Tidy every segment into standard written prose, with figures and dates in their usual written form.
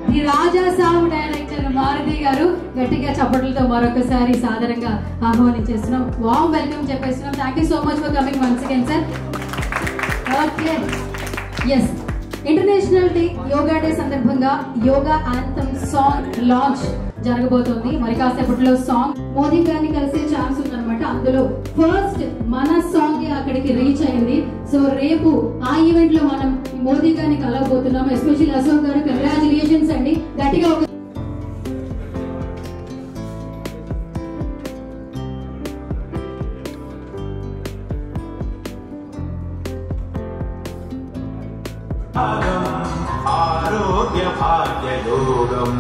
The Raja Saab director Maruthi గారు గట్టిగా చప్పట్లతో మరొకసారి సాదరంగా ఆహ్వానించేస్తున్నాం. వామ్ వెల్కమ్ చెప్పేస్తున్నాం. Thank you so much for coming once again sir. Okay, yes, international day yoga day సందర్భంగా యోగా యాంథమ్ సాంగ్ లాంచ్ జరగబోతోంది. మరి కాసేపట్లో సాంగ్ మోదీ గారిని కలిసే ఛాన్స్ ఉందన్నమాట. అందులో ఫస్ట్ మన సాంగ్ అక్కడికి రీచ్ అయింది. సో రేపు ఆ ఈవెంట్ లో మనం మోదీ గారిని కలవబోతున్నాం. ఎస్పెషల్లీ అశోక్ గారు, కంగ్రాచులేషన్స్ అండి. గట్టిగా ఒక ఆరోగ్య భాగ్య యోగం.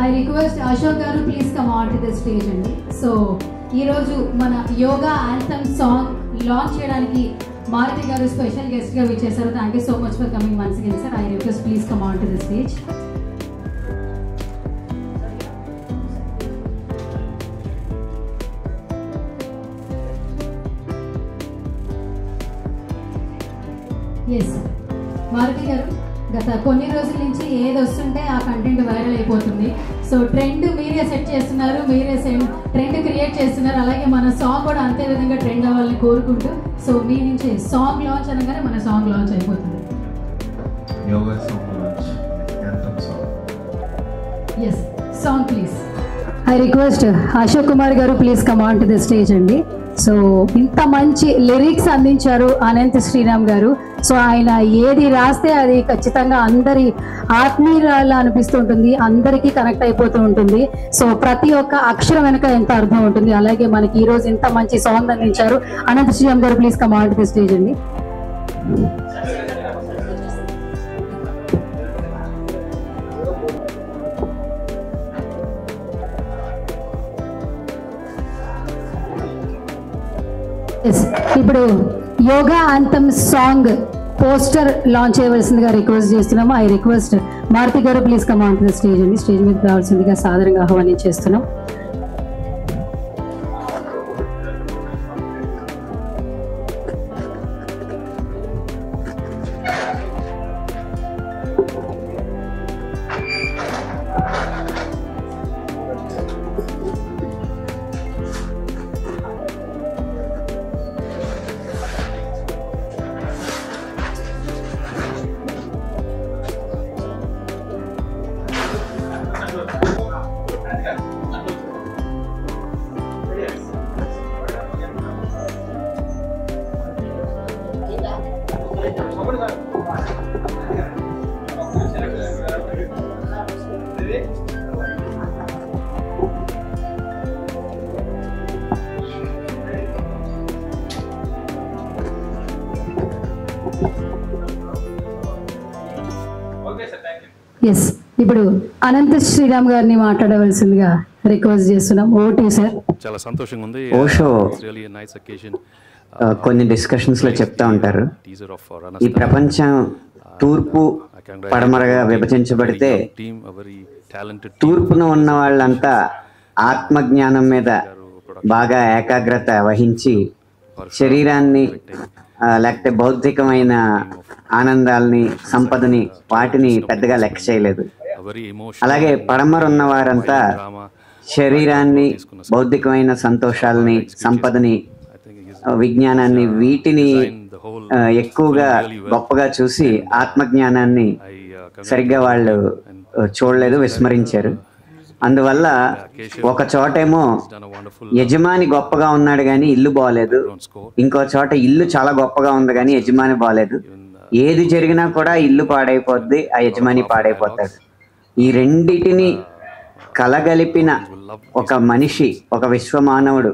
I request Ashok garu please come on to the stage అండి. సో ఈరోజు మన యోగా యాంథమ్ సాంగ్ లాంచ్ చేయడానికి మారుతి గారు స్పెషల్ గెస్ట్ గా విచ్చేశారు. Thank you so much for coming once again sir. I request please come on to the stage. S Maruthi గారు, గత కొన్ని రోజుల నుంచి ఏది వస్తుంటే ఆ కంటెంట్ వైరల్ అయిపోతుంది. సో ట్రెండ్ మీరే సెట్ చేస్తున్నారు, మీరే ట్రెండ్ క్రియేట్ చేస్తున్నారు. అలాగే మన సాంగ్ కూడా అంతే విధంగా ట్రెండ్ అవ్వాలని కోరుకుంటూ, సో మీ నుంచి సాంగ్ లాంచ్ అనగానే మన సాంగ్ లాంచ్ అయిపోతుంది. Yes, song please. I request Ashok Kumar గారు please come on to the stage అండి. సో ఇంత మంచి లిరిక్స్ అందించారు అనంత్ శ్రీరామ్ గారు. సో ఆయన ఏది రాస్తే అది ఖచ్చితంగా అందరి ఆత్మీయురాలా అనిపిస్తుంటుంది, అందరికీ కనెక్ట్ అయిపోతూ ఉంటుంది. సో ప్రతి ఒక్క అక్షరం వెనుక ఎంత అర్థం ఉంటుంది. అలాగే మనకి ఈ రోజు ఇంత మంచి సాంగ్ అందించారు అనంత్ శ్రీరామ్ గారు. Please come on to the stage అండి. ఇప్పుడు yoga anthem song poster launch చేయవలసిందిగా రిక్వెస్ట్ చేస్తున్నాము. ఐ రిక్వెస్ట్ మారుతి గారు please come on to the stage అండి. స్టేజ్ మీద రావాల్సిందిగా సాదరంగా ఆహ్వానించేస్తున్నాం. ఎస్, ఇప్పుడు అనంత శ్రీరామ్ గారిని మాట్లాడవలసిందిగా రిక్వెస్ట్ చేస్తున్నాం. OT sir. చాలా సంతోషంగా ఉంది. ఓషో కొన్ని డిస్కషన్స్ లో చెప్తా ఉంటారు, ఈ ప్రపంచం తూర్పు పడమరగా విభజించబడితే తూర్పున ఉన్న వాళ్ళంతా ఆత్మజ్ఞానం మీద బాగా ఏకాగ్రత వహించి శరీరాన్ని లేకపోతే బౌద్ధికమైన ఆనందాలని, సంపదని, వాటిని పెద్దగా లెక్క చేయలేదు. అలాగే పడమర ఉన్న వారంతా శరీరాన్ని, బౌద్ధికమైన సంతోషాలని, సంపదని, విజ్ఞానాన్ని, వీటిని ఎక్కువగా గొప్పగా చూసి ఆత్మజ్ఞానాన్ని సరిగ్గా వాళ్ళు చూడలేదు, విస్మరించారు. అందువల్ల ఒక చోటేమో యజమాని గొప్పగా ఉన్నాడు కానీ ఇల్లు బాగలేదు, ఇంకో చోట ఇల్లు చాలా గొప్పగా ఉంది కానీ యజమాని బాగలేదు. ఏది జరిగినా కూడా ఇల్లు పాడైపోద్ది, ఆ యజమాని పాడైపోతాడు. ఈ రెండిటిని కలగలిపిన ఒక మనిషి, ఒక విశ్వమానవుడు,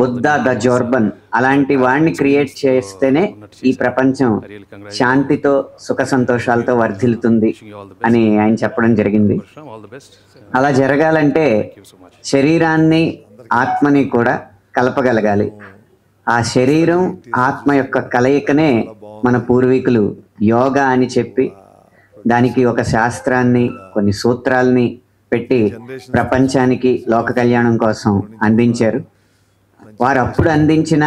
బుద్ధ ద జోర్బన్, అలాంటి వాడిని క్రియేట్ చేస్తేనే ఈ ప్రపంచం శాంతితో సుఖ సంతోషాలతో వర్ధిల్లుతుంది అని ఆయన చెప్పడం జరిగింది. అలా జరగాలంటే శరీరాన్ని, ఆత్మని కూడా కలపగలగాలి. ఆ శరీరం, ఆత్మ యొక్క కలయికనే మన పూర్వీకులు యోగా అని చెప్పి దానికి ఒక శాస్త్రాన్ని, కొన్ని సూత్రాల్ని పెట్టి ప్రపంచానికి లోక కళ్యాణం కోసం అందించారు. వారు అప్పుడు అందించిన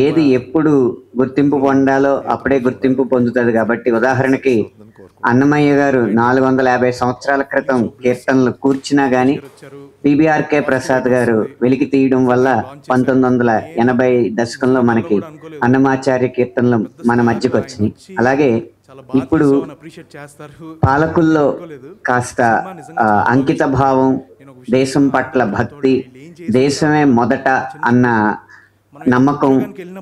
ఏది ఎప్పుడు గుర్తింపు పొందాలో అప్పుడే గుర్తింపు పొందుతుంది. కాబట్టి ఉదాహరణకి అన్నమయ్య గారు 450 సంవత్సరాల క్రితం కీర్తనలు కూర్చున్నా కానీ పిబిఆర్కే ప్రసాద్ గారు వెలికి తీయడం వల్ల 1980 దశకంలో మనకి అన్నమాచార్య కీర్తనలు మన మధ్యకు వచ్చినాయి. అలాగే ఇప్పుడు పాలకుల్లో కాస్త అంకిత భావం, దేశం పట్ల భక్తి, దేశమే మొదట అన్న నమ్మకం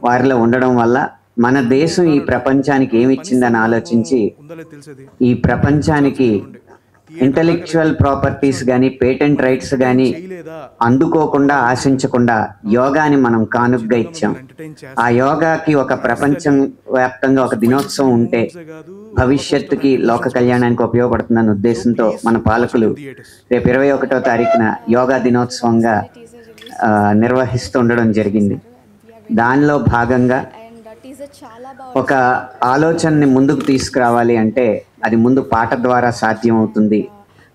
వారిలో ఉండడం వల్ల మన దేశం ఈ ప్రపంచానికి ఏమిచ్చిందని ఆలోచించి ఈ ప్రపంచానికి ఇంటలెక్చువల్ ప్రాపర్టీస్ కానీ పేటెంట్ రైట్స్ కానీ అందుకోకుండా ఆశించకుండా యోగాని మనం కానుకగా ఇచ్చాం. ఆ యోగాకి ఒక ప్రపంచం వ్యాప్తంగా ఒక దినోత్సవం ఉంటే భవిష్యత్తుకి లోక కళ్యాణానికి ఉపయోగపడుతుందన్న ఉద్దేశంతో మన పాలకులు రేపు 21వ తారీఖున యోగా దినోత్సవంగా నిర్వహిస్తూ ఉండడం జరిగింది. దానిలో భాగంగా ఒక ఆలోచనని ముందుకు తీసుకురావాలి అంటే అది ముందు పాట ద్వారా సాధ్యం అవుతుంది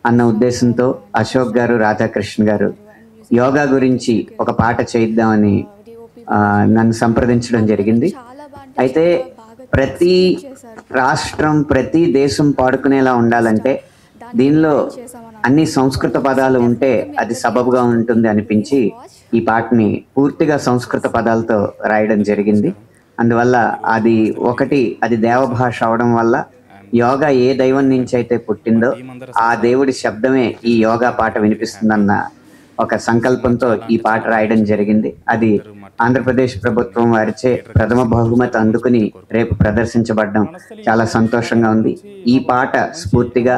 అన్న ఉద్దేశంతో అశోక్ గారు, రాధాకృష్ణ గారు యోగా గురించి ఒక పాట చేద్దామని నన్ను సంప్రదించడం జరిగింది. అయితే ప్రతి రాష్ట్రం, ప్రతి దేశం పాడుకునేలా ఉండాలంటే దీనిలో అన్ని సంస్కృత పదాలు ఉంటే అది సబబుగా ఉంటుంది అనిపించి ఈ పాటని పూర్తిగా సంస్కృత పదాలతో రాయడం జరిగింది. అందువల్ల అది దేవభాష అవడం వల్ల యోగా ఏ దైవం నుంచి అయితే పుట్టిందో ఆ దేవుడి శబ్దమే ఈ యోగా పాట వినిపిస్తుందన్న ఒక సంకల్పంతో ఈ పాట రాయడం జరిగింది. అది ఆంధ్రప్రదేశ్ ప్రభుత్వం వారిచే ప్రథమ బహుమతి అందుకుని రేపు ప్రదర్శించబడడం చాలా సంతోషంగా ఉంది. ఈ పాట స్ఫూర్తిగా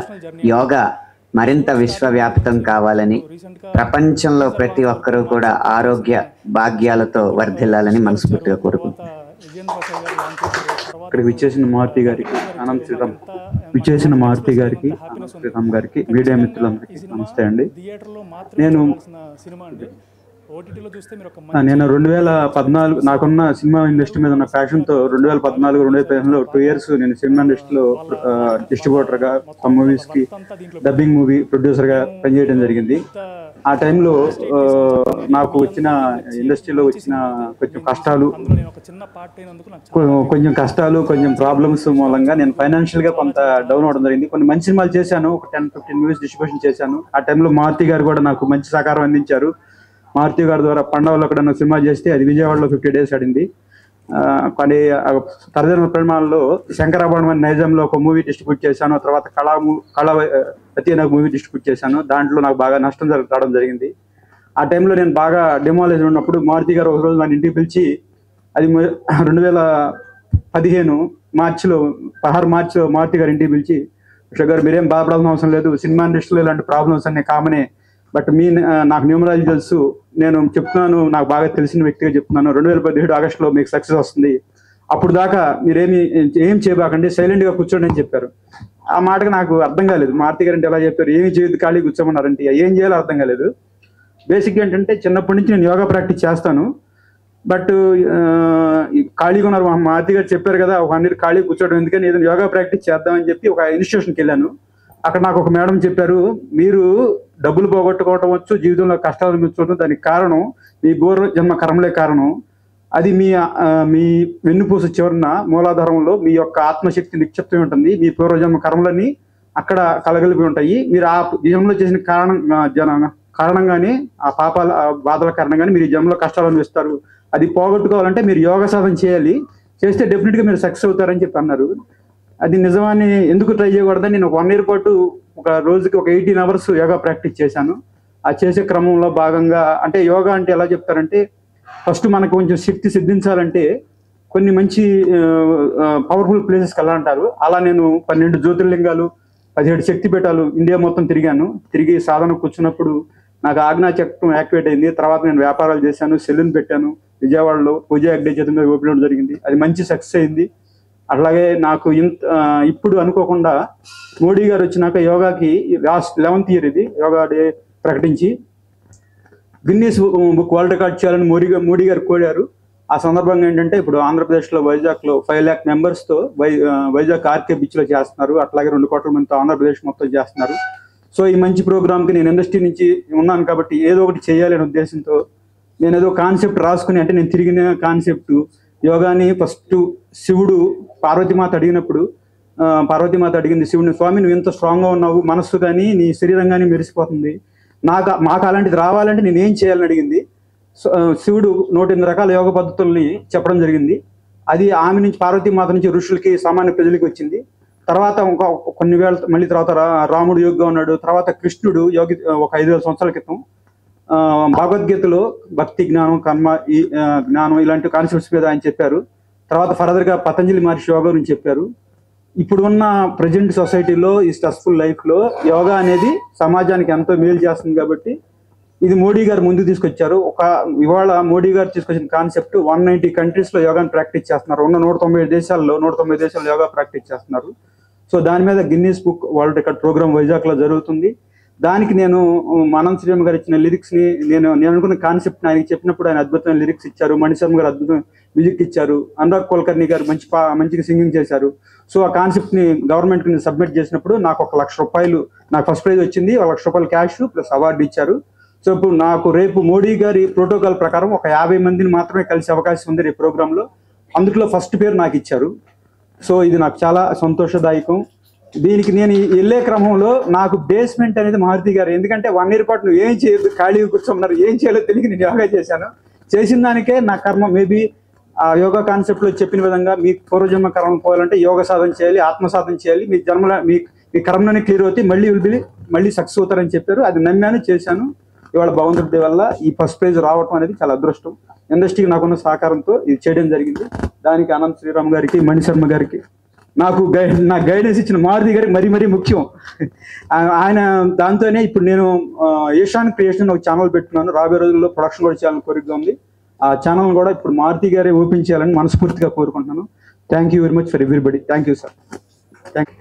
యోగా మరింత విశ్వవ్యాప్తం కావాలని, ప్రపంచంలో ప్రతి ఒక్కరూ కూడా ఆరోగ్య భాగ్యాలతో వర్ధిల్లాలని మనస్ఫూర్తిగా కోరుకుంటున్నాను. ఇక్కడ విచ్చేసిన మారుతి గారికి, అనంత్ శ్రీరామ్ గారికి, మీడియా మిత్రులందరికీ నమస్తే అండి. నేను 2014 నాకున్న సినిమా ఇండస్ట్రీ మీద ఉన్న ప్యాషన్తో 2014-2015లో 2 years నేను సినిమా ఇండస్ట్రీలో డిస్ట్రిబ్యూటర్గా, మూవీస్కి డబ్బింగ్ మూవీ ప్రొడ్యూసర్గా పనిచేయడం జరిగింది. ఆ టైంలో నాకు వచ్చిన ఇండస్ట్రీలో వచ్చిన కొంచెం కష్టాలు, కొంచెం ప్రాబ్లమ్స్ మూలంగా నేను ఫైనాన్షియల్గా కొంత డౌన్ అవడం జరిగింది. కొన్ని మంచి సినిమాలు చేశాను, ఒక 10-15 మూవీస్ డిస్ట్రిబ్యూషన్ చేశాను. ఆ టైంలో మారుతి గారు కూడా నాకు మంచి సహకారం అందించారు. మారుతి గారి ద్వారా పండవలో అక్కడ సినిమా చేస్తే అది విజయవాడలో 50 days ఆడింది. కానీ తరదన పరిమాణంలో శంకరాభరణం అనే నైజంలో ఒక మూవీ డిస్ట్రిబ్యూట్ చేశాను. తర్వాత అతి నాకు మూవీ డిస్ట్రిబ్యూట్ చేశాను. దాంట్లో నాకు బాగా నష్టం రావడం జరిగింది. ఆ టైంలో నేను బాగా డిమాలేజ్ ఉన్నప్పుడు మారుతి గారు ఒకరోజు నన్ను ఇంటికి పిలిచి, అది 2015 మార్చిలో 16 మార్చిలో మారుతి గారు ఇంటికి పిలిచి, అశోక్ గారు మీరేం బాధపడాల్సిన అవసరం లేదు, సినిమా ఇండస్ట్రీలో ఇలాంటి ప్రాబ్లమ్స్ అన్నీ కామనే, బట్ నాకు న్యూమరాలజీ తెలుసు, నేను చెప్తున్నాను, నాకు బాగా తెలిసిన వ్యక్తిగా చెప్తున్నాను, 2017 ఆగస్టులో మీకు సక్సెస్ వస్తుంది, అప్పుడు దాకా ఏం చేయబాకండి, సైలెంట్గా కూర్చోండి అని చెప్పారు. ఆ మాటకు నాకు అర్థం కాలేదు. మారుతి గారు అంటే ఎలా చెప్పారు, ఏమి చేయదు ఖాళీ కూర్చోమన్నారంటే ఏం చేయాలో అర్థం కాలేదు. బేసిక్గా ఏంటంటే చిన్నప్పటి నుంచి నేను యోగా ప్రాక్టీస్ చేస్తాను, బట్ ఖాళీగా ఉన్నారు. మారుతి గారు చెప్పారు కదా, ఒక 1 year ఖాళీ కూర్చోవడం ఎందుకని ఏదైనా యోగా ప్రాక్టీస్ చేద్దామని చెప్పి ఒక ఇన్స్టిట్యూషన్కి వెళ్ళాను. అక్కడ నాకు ఒక మేడం చెప్పారు, మీరు డబ్బులు పోగొట్టుకోవటం వచ్చు, జీవితంలో కష్టాలు కూర్చోవడం, దానికి కారణం మీ పూర్వ జన్మ కర్మలే కారణం. అది మీ వెన్నుపూస చివరన మూలాధారంలో మీ యొక్క ఆత్మశక్తి నిక్షిప్తమై ఉంటుంది. మీ పూర్వజన్మ కర్మలన్నీ అక్కడ కలగలిపి ఉంటాయి. మీరు ఆ జన్మలో చేసిన కారణంగానే, ఆ పాపాల బాధల కారణంగానే మీరు ఈ జన్మలో కష్టాలు అనుభవిస్తారు. అది పోగొట్టుకోవాలంటే మీరు యోగ సాధన చేయాలి, చేస్తే డెఫినెట్గా మీరు సక్సెస్ అవుతారని చెప్పి అన్నారు. అది నిజమని ఎందుకు ట్రై చేయకూడదని నేను 1 year పాటు ఒక రోజుకి ఒక 18 hours యోగా ప్రాక్టీస్ చేశాను. ఆ చేసే క్రమంలో భాగంగా, అంటే యోగా అంటే ఎలా చెప్తారంటే, ఫస్ట్ మనకు కొంచెం శక్తి సిద్ధించాలంటే కొన్ని మంచి పవర్ఫుల్ ప్లేసెస్కి వెళ్ళాలంటారు. అలా నేను 12 జ్యోతిర్లింగాలు, 17 శక్తి పీఠాలు ఇండియా మొత్తం తిరిగాను. తిరిగి సాధన కూర్చున్నప్పుడు నాకు ఆజ్ఞా చక్రం యాక్టివేట్ అయింది. తర్వాత నేను వ్యాపారాలు చేశాను, సెలూన్ పెట్టాను విజయవాడలో, పూజ అగ్డే చేతుల మీద ఓపెన్ జరిగింది. అది మంచి సక్సెస్ అయింది. అట్లాగే నాకు ఇప్పుడు అనుకోకుండా మోడీ గారు వచ్చినాక యోగాకి లాస్ట్ 11th year ఇది యోగా డే ప్రకటించి గిన్నీస్ బుక్ వరల్డ్ రికార్డ్ చేయాలని మోడీ గారు కోరారు. ఆ సందర్భంగా ఏంటంటే ఇప్పుడు ఆంధ్రప్రదేశ్లో వైజాగ్లో 5 lakh members-తో వైజాగ్ ఆర్కే బీచ్లో చేస్తున్నారు. అట్లాగే 2 కోట్ల మందితో ఆంధ్రప్రదేశ్ మొత్తం చేస్తున్నారు. సో ఈ మంచి ప్రోగ్రామ్కి నేను ఇండస్ట్రీ నుంచి ఉన్నాను కాబట్టి ఏదో ఒకటి చేయాలనే ఉద్దేశంతో నేను ఏదో కాన్సెప్ట్ రాసుకుని, అంటే నేను తిరిగిన కాన్సెప్ట్ యోగాని ఫస్ట్ శివుడు పార్వతీమాత అడిగినప్పుడు, పార్వతీమాత అడిగింది శివుడిని, స్వామి నువ్వు ఎంత స్ట్రాంగ్గా ఉన్నావు, మనస్సు కానీ నీ శరీరం కానీ మెరిసిపోతుంది, మాకు అలాంటిది రావాలంటే నేను ఏం చేయాలని అడిగింది. శివుడు 108 రకాల యోగ పద్ధతుల్ని చెప్పడం జరిగింది. అది ఆమె నుంచి, పార్వతీమాత నుంచి ఋషులకి, సామాన్య ప్రజలకి వచ్చింది. తర్వాత కొన్ని వేల మళ్ళీ తర్వాత రాముడు యోగిగా ఉన్నాడు. తర్వాత కృష్ణుడు యోగి ఒక 5,000 సంవత్సరాల క్రితం భగవద్గీతలో భక్తి, జ్ఞానం, కర్మ, ఈ జ్ఞానం ఇలాంటి కాన్సెప్ట్స్ మీద ఆయన చెప్పారు. తర్వాత ఫర్దర్గా పతంజలి మహర్షి యోగా గురించి చెప్పారు. ఇప్పుడు ఉన్న ప్రజెంట్ సొసైటీలో, ఈ స్ట్రెస్ఫుల్ లైఫ్లో యోగా అనేది సమాజానికి ఎంతో మేలు చేస్తుంది. కాబట్టి ఇది మోడీ గారు ముందుకు తీసుకొచ్చారు. ఇవాళ మోడీ గారు తీసుకొచ్చిన కాన్సెప్ట్ 190 కంట్రీస్లో యోగాని ప్రాక్టీస్ చేస్తున్నారు. ఉన్న 190 దేశాల్లో యోగా ప్రాక్టీస్ చేస్తున్నారు. సో దాని మీద Guinness book world record programme వైజాగ్లో జరుగుతుంది. దానికి నేను ఆనంద్ శ్రీరామ్ గారు ఇచ్చిన లిరిక్స్ని, నేను అనుకున్న కాన్సెప్ట్ని ఆయనకి చెప్పినప్పుడు ఆయన అద్భుతమైన లిరిక్స్ ఇచ్చారు. మణిశర్మ గారు అద్భుతమైన మ్యూజిక్ ఇచ్చారు. అనురాగ్ కుల్కర్ణి గారు మంచిగా సింగింగ్ చేశారు. సో ఆ కాన్సెప్ట్ని గవర్నమెంట్కి సబ్మిట్ చేసినప్పుడు నాకు ₹1,00,000 నాకు ఫస్ట్ ప్రైజ్ వచ్చింది. ₹1,00,000 క్యాష్ ప్లస్ అవార్డు ఇచ్చారు. సో ఇప్పుడు నాకు రేపు మోడీ గారి ప్రోటోకాల్ ప్రకారం ఒక 50 మందిని మాత్రమే కలిసే అవకాశం ఉంది రేపు ప్రోగ్రాంలో. అందులో ఫస్ట్ పేరు నాకు ఇచ్చారు. సో ఇది నాకు చాలా సంతోషదాయకం. దీనికి నేను వెళ్ళే క్రమంలో నాకు బేస్మెంట్ అనేది మారుతి గారు, ఎందుకంటే 1 year పాటు నువ్వు ఏం చేయదు, ఖాళీగా కూర్చోమన్నారు, ఏం చేయాలో తెలియక నేను యోగా చేశాను. చేసిన దానికే నా కర్మ, మేబీ ఆ యోగా కాన్సెప్ట్లో చెప్పిన విధంగా మీ పూర్వజన్మ కర్మ పోవాలంటే యోగ సాధన చేయాలి, ఆత్మ సాధన చేయాలి, మీ జన్మలో మీ కర్మలోనే క్లియర్ అవుతాయి, మళ్ళీ సక్సెస్ అవుతారని చెప్పారు. అది నమ్మాను, చేశాను. ఇవాళ భగవంతుడి వల్ల ఈ ఫస్ట్ ప్రైజ్ రావటం అనేది చాలా అదృష్టం. ఇండస్ట్రీకి నాకున్న సహకారంతో ఇది చేయడం జరిగింది. దానికి ఆనంద్ శ్రీరామ్ గారికి, మణిశర్మ గారికి, నాకు గైడెన్స్ ఇచ్చిన మారుతి గారికి మరీ ముఖ్యం. ఆయన దాంతోనే ఇప్పుడు నేను ఏషాన్ క్రియేషన్ ఒక ఛానల్ పెట్టుకున్నాను. రాబోయే రోజుల్లో ప్రొడక్షన్ కూడా చేయాలని కోరికగా ఉంది. ఆ ఛానల్ కూడా ఇప్పుడు మారుతి గారే ఓపెన్ చేయాలని మనస్ఫూర్తిగా కోరుకుంటున్నాను. Thank you very much for everybody. Thank you sir. Thank you.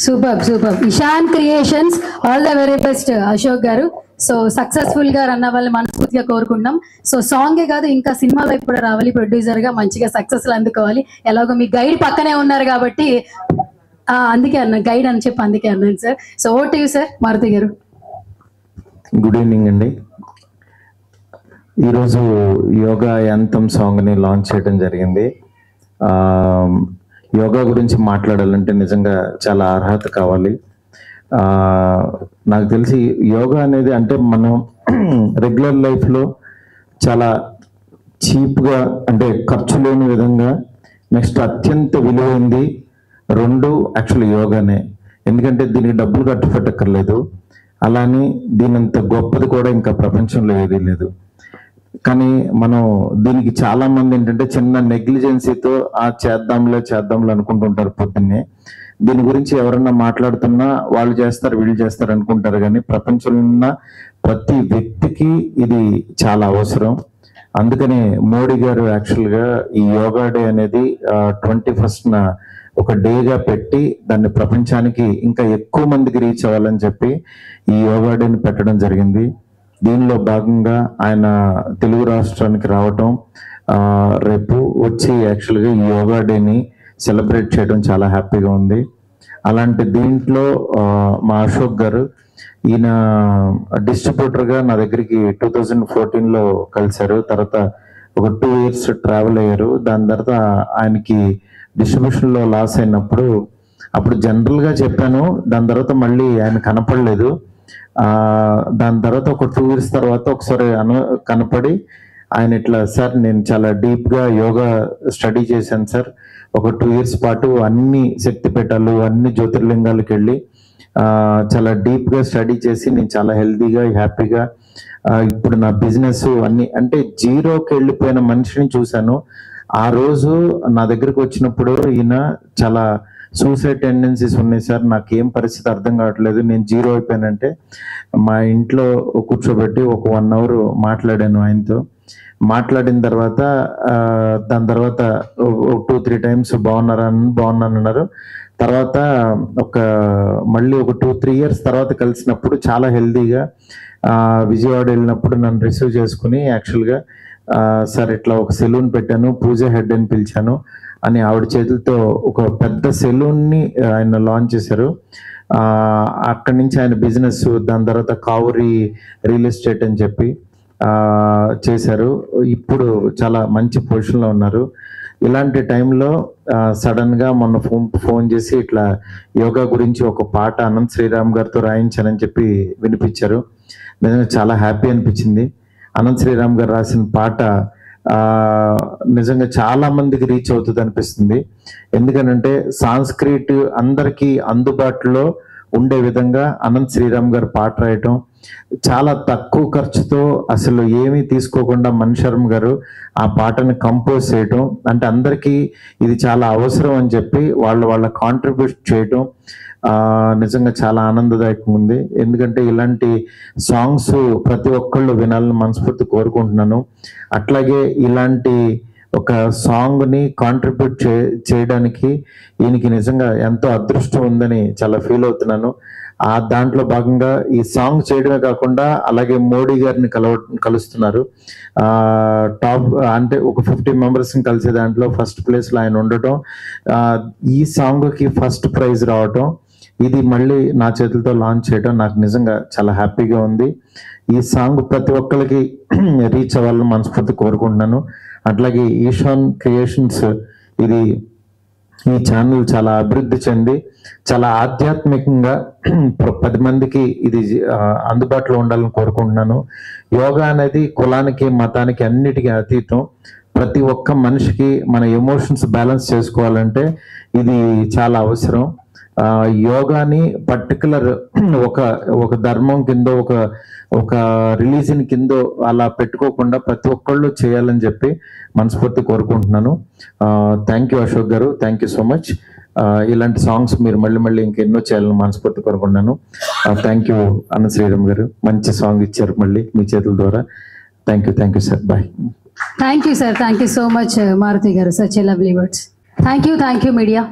Super. Ishan creations, all the very best Ashok గారు. సో సక్సెస్ఫుల్ గా రన్ అవ్వాలని మనస్ఫూర్తిగా కోరుకుంటున్నాం. సో సాంగే కాదు, ఇంకా సినిమా వైపు కూడా రావాలి, ప్రొడ్యూసర్ గా మంచిగా సక్సెస్ అందుకోవాలి. ఎలాగో మీ గైడ్ పక్కనే ఉన్నారు కాబట్టి అందుకే అన్నా, గైడ్ అని చెప్పి అందుకే అన్నాను sir. So over to you sir, Maruthi గారు. గుడ్ ఈవినింగ్ అండి. ఈరోజు యోగా యాంథమ్ సాంగ్ని లాంచ్ చేయడం జరిగింది. యోగా గురించి మాట్లాడాలంటే నిజంగా చాలా అర్హత కావాలి. నాకు తెలిసి యోగా అనేది అంటే మనం రెగ్యులర్ లైఫ్లో చాలా చీప్గా, అంటే ఖర్చు లేని విధంగా, నెక్స్ట్ అత్యంత విలువైంది 2 యాక్చువల్లీ యోగానే. ఎందుకంటే దీనికి డబ్బులు ఖర్చు పెట్టక్కర్లేదు. అలానే దీనంత గొప్పది కూడా ఇంకా ప్రపంచంలో ఏదీ లేదు. కానీ మనం దీనికి చాలా మంది ఏంటంటే చిన్న నెగ్లిజెన్సీతో చేద్దాంలే అనుకుంటుంటారు పొద్దున్నే. దీని గురించి ఎవరన్నా మాట్లాడుతున్నా వాళ్ళు చేస్తారు, వీళ్ళు చేస్తారు అనుకుంటారు. కానీ ప్రపంచంలో ఉన్న ప్రతి వ్యక్తికి ఇది చాలా అవసరం. అందుకనే మోడీ గారు యాక్చువల్గా ఈ యోగా డే అనేది 21st ఒక డేగా పెట్టి దాన్ని ప్రపంచానికి ఇంకా ఎక్కువ మందికి రీచ్ అవ్వాలని చెప్పి ఈ యోగా డేని పెట్టడం జరిగింది. దీనిలో భాగంగా ఆయన తెలుగు రాష్ట్రానికి రావటం, రేపు వచ్చి యాక్చువల్గా ఈ యోగా డేని సెలబ్రేట్ చేయడం చాలా హ్యాపీగా ఉంది. అలాంటి దీంట్లో మా అశోక్ గారు, ఈయన డిస్ట్రిబ్యూటర్గా నా దగ్గరికి 2014లో కలిశారు. తర్వాత ఒక 2 years ట్రావెల్ అయ్యారు. దాని తర్వాత ఆయనకి డిస్ట్రిబ్యూషన్లో లాస్ అయినప్పుడు అప్పుడు జనరల్గా చెప్పాను. దాని తర్వాత మళ్ళీ ఆయన కనపడలేదు. దాని తర్వాత ఒక 2 years తర్వాత ఒకసారి కనపడి ఆయన ఇట్లా, సార్ నేను చాలా డీప్గా యోగా స్టడీ చేశాను సార్, ఒక 2 years పాటు అన్ని శక్తిపీఠాలు, అన్ని జ్యోతిర్లింగాలకు వెళ్ళి చాలా డీప్గా స్టడీ చేసి నేను చాలా హెల్తీగా, హ్యాపీగా, ఇప్పుడు నా బిజినెస్ అన్ని, అంటే జీరోకి వెళ్ళిపోయిన మనిషిని చూశాను. ఆ రోజు నా దగ్గరకు వచ్చినప్పుడు ఈయన చాలా సూసైడ్ టెండెన్సీస్ ఉన్నాయి సార్, నాకేం పరిస్థితి అర్థం కావట్లేదు, నేను జీరో అయిపోయానంటే మా ఇంట్లో కూర్చోబెట్టి ఒక 1 hour మాట్లాడాను ఆయనతో. మాట్లాడిన తర్వాత దాని తర్వాత 2-3 times బాగున్నాను అన్నారు. తర్వాత మళ్ళీ ఒక 2-3 ఇయర్స్ తర్వాత కలిసినప్పుడు చాలా హెల్దీగా విజయవాడ వెళ్ళినప్పుడు నన్ను రిసీవ్ చేసుకుని యాక్చువల్గా సార్ ఇట్లా ఒక సెలూన్ పెట్టాను, పూజ హెడ్ అని పిలిచాను అని ఆవిడ చేతులతో ఒక పెద్ద సెలూన్ని ఆయన లాంచ్ చేశారు. అక్కడి నుంచి ఆయన బిజినెస్, దాని తర్వాత కావురి రియల్ ఎస్టేట్ అని చెప్పి చేశారు. ఇప్పుడు చాలా మంచి పొజిషన్లో ఉన్నారు. ఇలాంటి టైంలో సడన్గా మొన్న ఫోన్ చేసి ఇట్లా యోగా గురించి ఒక పాట అనంత్ శ్రీరామ్ గారితో రాయించానని చెప్పి వినిపించారు. నిజంగా చాలా హ్యాపీ అనిపించింది. అనంత్ శ్రీరామ్ గారు రాసిన పాట నిజంగా చాలా మందికి రీచ్ అవుతుంది అనిపిస్తుంది. ఎందుకనంటే సాంస్క్రిట్ అందరికీ అందుబాటులో ఉండే విధంగా అనంత్ శ్రీరామ్ గారు పాట రాయటం, చాలా తక్కువ ఖర్చుతో అసలు ఏమీ తీసుకోకుండా మణిశర్మ గారు ఆ పాటను కంపోజ్ చేయటం, అంటే అందరికీ ఇది చాలా అవసరం అని చెప్పి వాళ్ళ కాంట్రిబ్యూట్ చేయటం నిజంగా చాలా ఆనందదాయకంగా ఉంది. ఎందుకంటే ఇలాంటి సాంగ్స్ ప్రతి ఒక్కళ్ళు వినాలని మనస్ఫూర్తి కోరుకుంటున్నాను. అట్లాగే ఇలాంటి ఒక సాంగ్ని కాంట్రిబ్యూట్ చేయడానికి ఈయనకి నిజంగా ఎంతో అదృష్టం ఉందని చాలా ఫీల్ అవుతున్నాను. దాంట్లో భాగంగా ఈ సాంగ్ చేయడమే కాకుండా అలాగే మోడీ గారిని కలుస్తున్నారు. టాప్ అంటే ఒక 50 మెంబర్స్ని కలిసే దాంట్లో ఫస్ట్ ప్లేస్లో ఆయన ఉండటం, ఈ సాంగ్కి ఫస్ట్ ప్రైజ్ రావటం, ఇది మళ్ళీ నా చేతులతో లాంచ్ చేయడం నాకు నిజంగా చాలా హ్యాపీగా ఉంది. ఈ సాంగ్ ప్రతి ఒక్కరికి రీచ్ అవ్వాలని మనస్ఫూర్తి కోరుకుంటున్నాను. అట్లాగే ఈశాన్ క్రియేషన్స్ ఈ ఛానల్ చాలా అభివృద్ధి చెంది చాలా ఆధ్యాత్మికంగా 10 మందికి ఇది అందుబాటులో ఉండాలని కోరుకుంటున్నాను. యోగా అనేది కులానికి, మతానికి, అన్నిటికీ అతీతం. ప్రతి ఒక్క మనిషికి మన ఎమోషన్స్ బ్యాలెన్స్ చేసుకోవాలంటే ఇది చాలా అవసరం. యోగాని పర్టికులర్ ఒక ధర్మం కింద ఒక రిలీజన్ కింద అలా పెట్టుకోకుండా ప్రతి ఒక్కళ్ళు చేయాలని చెప్పి మనస్ఫూర్తి కోరుకుంటున్నాను. Thank you Ashok garu, thank you so much. ఇలాంటి సాంగ్స్ మీరు మళ్ళీ ఇంకెన్నో చేయాలని మనస్ఫూర్తి కోరుకుంటున్నాను. థ్యాంక్ యూ అనంత్ శ్రీరామ్ గారు, మంచి సాంగ్ ఇచ్చారు మళ్ళీ మీ చేతుల ద్వారా. Thank you sir, bye. Thank you sir, thank you so much Maruthi గారు, such a lovely words. Thank you media.